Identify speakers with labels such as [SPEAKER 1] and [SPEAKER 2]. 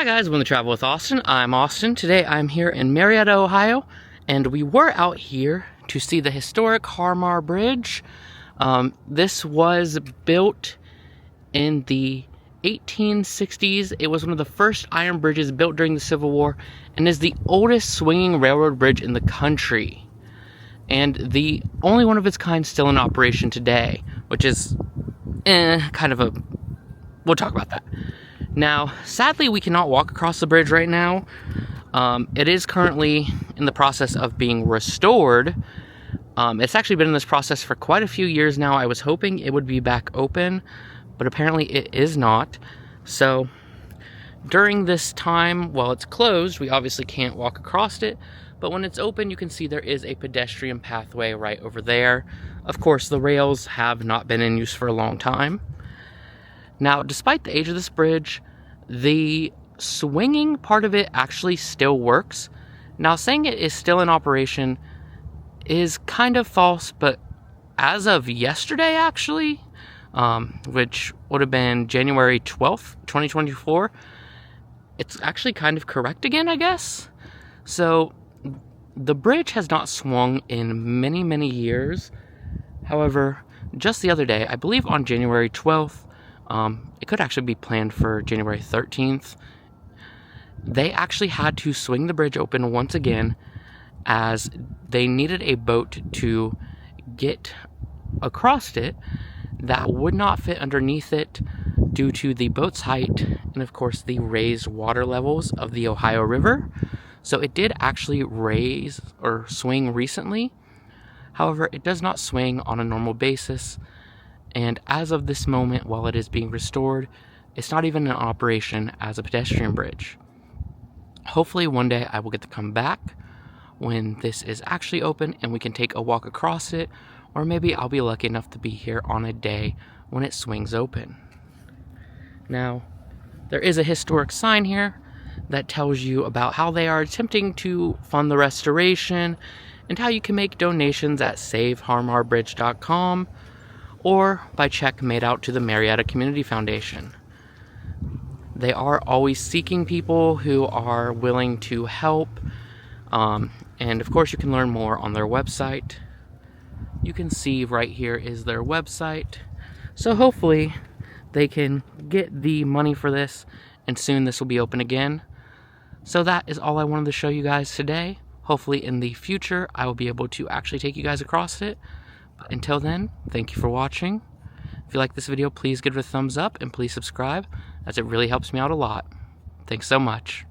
[SPEAKER 1] Hi guys, welcome to Travel with Austin. I'm Austin. Today I'm here in Marietta, Ohio, and we were out here to see the historic Harmar Bridge. This was built in the 1860s. It was one of the first iron bridges built during the Civil War and is the oldest swinging railroad bridge in the country. And the only one of its kind still in operation today, which is kind of a... we'll talk about that. Now, sadly, we cannot walk across the bridge right now. It is currently in the process of being restored. It's actually been in this process for quite a few years now. I was hoping it would be back open, but apparently it is not. So, during this time, while it's closed, we obviously can't walk across it. But when it's open, you can see there is a pedestrian pathway right over there. Of course, the rails have not been in use for a long time. Now, despite the age of this bridge, the swinging part of it actually still works. Now, saying it is still in operation is kind of false, but as of yesterday, actually, which would have been January 12th, 2024, it's actually kind of correct again, I guess. So, the bridge has not swung in many, many years. However, just the other day, I believe on January 12th, it could actually be planned for January 13th. They actually had to swing the bridge open once again as they needed a boat to get across it that would not fit underneath it due to the boat's height and, of course, the raised water levels of the Ohio River. So it did actually raise or swing recently. However, it does not swing on a normal basis. And as of this moment, while it is being restored, it's not even in operation as a pedestrian bridge. Hopefully one day I will get to come back when this is actually open and we can take a walk across it, or maybe I'll be lucky enough to be here on a day when it swings open. Now, there is a historic sign here that tells you about how they are attempting to fund the restoration and how you can make donations at SaveHarmarBridge.com or by check made out to the Marietta Community Foundation. They are always seeking people who are willing to help, and of course you can learn more on their website. You can see right here is their website, so hopefully they can get the money for this, and soon this will be open again. So that is all I wanted to show you guys today. Hopefully in the future I will be able to actually take you guys across it. Until then, thank you for watching. If you like this video, please give it a thumbs up and please subscribe, as it really helps me out a lot. Thanks so much.